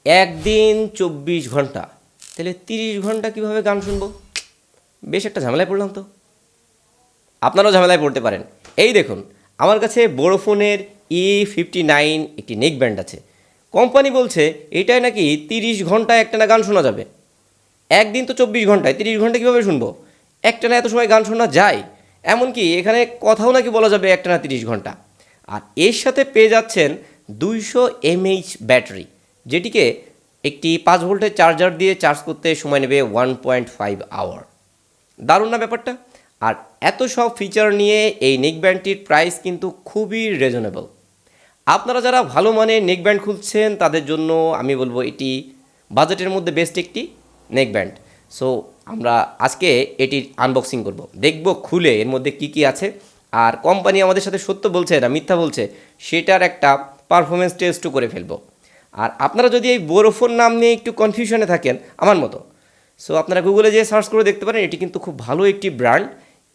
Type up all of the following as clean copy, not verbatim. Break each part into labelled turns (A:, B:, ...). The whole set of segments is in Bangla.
A: একদিন 24 ঘন্টা, তাহলে 30 ঘন্টা কীভাবে গান শুনবো? বেশ একটা ঝামেলায় পড়লাম তো। আপনারাও ঝামেলায় পড়তে পারেন। এই দেখুন, আমার কাছে বোরোফোনের E59 একটি নেক ব্যান্ড আছে। কোম্পানি বলছে এটাই নাকি 30 ঘন্টা একটানা গান শোনা যাবে। একদিন তো 24 ঘন্টায়, 30 ঘন্টা কীভাবে শুনবো? একটানা এত সময় গান শোনা যায়? এমনকি এখানে কথাও নাকি বলা যাবে একটানা 30 ঘন্টা। আর এর সাথে পেয়ে যাচ্ছেন 200 mAh ব্যাটারি, যেটিকে একটি 5 ভোল্টের চার্জার দিয়ে চার্জ করতে সময় নেবে 1.5 আওয়ার। দারুণ না ব্যাপারটা? আর এত সব ফিচার নিয়ে এই নেক ব্যান্ডটির প্রাইস কিন্তু খুবই রিজনেবল। আপনারা যারা ভালো মানের নেক ব্যান্ড খুঁজছেন তাদের জন্য আমি বলবো এটি বাজেটের মধ্যে বেস্ট একটি নেক ব্যান্ড। সো আমরা আজকে এটির আনবক্সিং করব, দেখব খুলে এর মধ্যে কি কি আছে। আর কোম্পানি আমাদের সাথে সত্য বলছে না মিথ্যা বলছে সেটার একটা পারফরমেন্স টেস্টও করে ফেলবো। আর আপনারা যদি এই বোরোফোন নাম নিয়ে একটু কনফিউশনে থাকেন আমার মতো, সো আপনারা গুগলে যেয়ে সার্চ করে দেখতে পারেন। এটি কিন্তু খুব ভালো একটি ব্র্যান্ড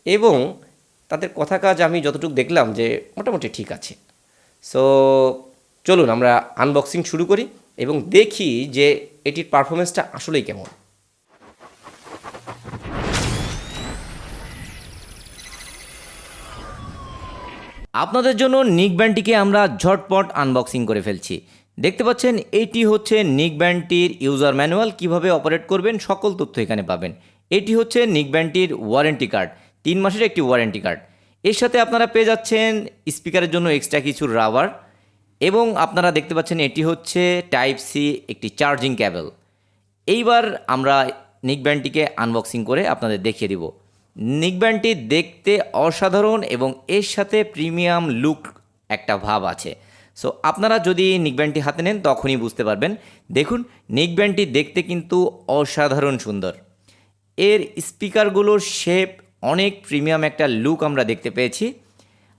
A: এবং তাদের কথা কাজ আমি যতটুকু দেখলাম যে মোটামুটি ঠিক আছে। সো চলুন আমরা আনবক্সিং শুরু করি এবং দেখি যে এটির পারফরমেন্সটা আসলেই কেমন। আপনাদের জন্য নিক ব্যান্ডটিকে আমরা ঝটপট আনবক্সিং করে ফেলছি। দেখতে পাচ্ছেন এটি হচ্ছে নিক ব্যান্ডটির ইউজার ম্যানুয়াল, কিভাবে অপারেট করবেন সকল তথ্য এখানে পাবেন। এটি হচ্ছে নিক ব্যান্ডটির ওয়ারেন্টি কার্ড, 3 মাসের একটি ওয়ারেন্টি কার্ড। এর সাথে আপনারা পেয়ে যাচ্ছেন স্পিকারের জন্য এক্সট্রা কিছু রাবার এবং আপনারা দেখতে পাচ্ছেন এটি হচ্ছে টাইপ সি একটি চার্জিং ক্যাবেল। এইবার আমরা নিক ব্যান্ডটিকে আনবক্সিং করে আপনাদের দেখিয়ে দিব। নিক ব্যান্ডটি দেখতে অসাধারণ এবং এর সাথে প্রিমিয়াম লুক একটা ভাব আছে। সো আপনারা যদি নিক ব্যান্ডটি হাতে নেন তখনই বুঝতে পারবেন। দেখুন, নিক ব্যান্ডটি দেখতে কিন্তু অসাধারণ সুন্দর। এর স্পিকারগুলোর শেপ অনেক প্রিমিয়াম একটা লুক আমরা দেখতে পেয়েছি।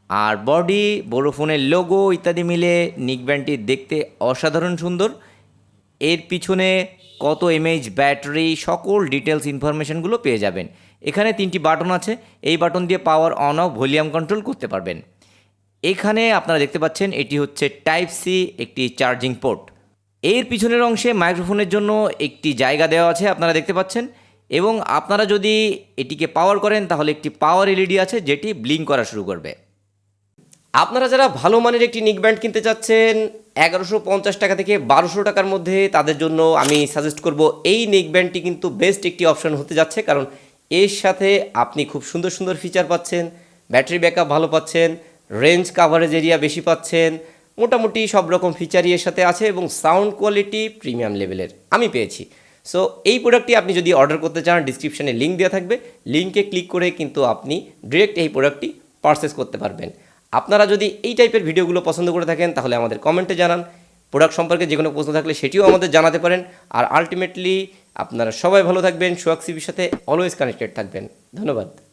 A: আর বডি, বোরোফোনের লোগো ইত্যাদি মিলে নিক ব্যান্ডটি দেখতে অসাধারণ সুন্দর। এর পিছনে কত এমএইচ ব্যাটারি সকল ডিটেলস ইনফরমেশনগুলো পেয়ে যাবেন। এখানে 3টি বাটন আছে, এই বাটন দিয়ে power on of volume control করতে পারবেন। এখানে আপনারা দেখতে পাচ্ছেন এটি হচ্ছে টাইপ সি একটি চার্জিং পোর্ট। এর পিছনের অংশে মাইক্রোফোনের জন্য একটি জায়গা দেওয়া আছে আপনারা দেখতে পাচ্ছেন। এবং আপনারা যদি এটিকে পাওয়ার করেন তাহলে একটি পাওয়ার এলইডি আছে যেটি ব্লিঙ্ক করা শুরু করবে। আপনারা যারা ভালো মানের একটি নিক ব্যান্ড কিনতে চাচ্ছেন 1150 টাকা থেকে 1200 টাকার মধ্যে, তাদের জন্য আমি সাজেস্ট করব এই নেক ব্যান্ডটি কিন্তু বেস্ট একটি অপশন হতে যাচ্ছে। কারণ এর সাথে আপনি খুব সুন্দর সুন্দর ফিচার পাচ্ছেন, ব্যাটারি ব্যাকআপ ভালো পাচ্ছেন, রেঞ্জ কাভারেজ এরিয়া বেশি পাচ্ছেন, মোটামুটি সব রকম ফিচারই এর সাথে আছে এবং সাউন্ড কোয়ালিটি প্রিমিয়াম লেভেলের আমি পেয়েছি। সো এই প্রোডাক্টটি আপনি যদি অর্ডার করতে চান ডিসক্রিপশানে লিঙ্ক দেওয়া থাকবে, লিঙ্কে ক্লিক করে কিন্তু আপনি ডিরেক্ট এই প্রোডাক্টটি পারচেস করতে পারবেন। আপনারা যদি এই টাইপের ভিডিওগুলো পছন্দ করে থাকেন তাহলে আমাদের কমেন্টে জানান। প্রোডাক্ট সম্পর্কে যে কোনো প্রশ্ন থাকলে সেটিও আমাদের জানাতে পারেন। আর আলটিমেটলি আপনারা সবাই ভালো থাকবেন, সোহাগ সিবির সাথে অলওয়েজ কানেক্টেড থাকবেন। ধন্যবাদ।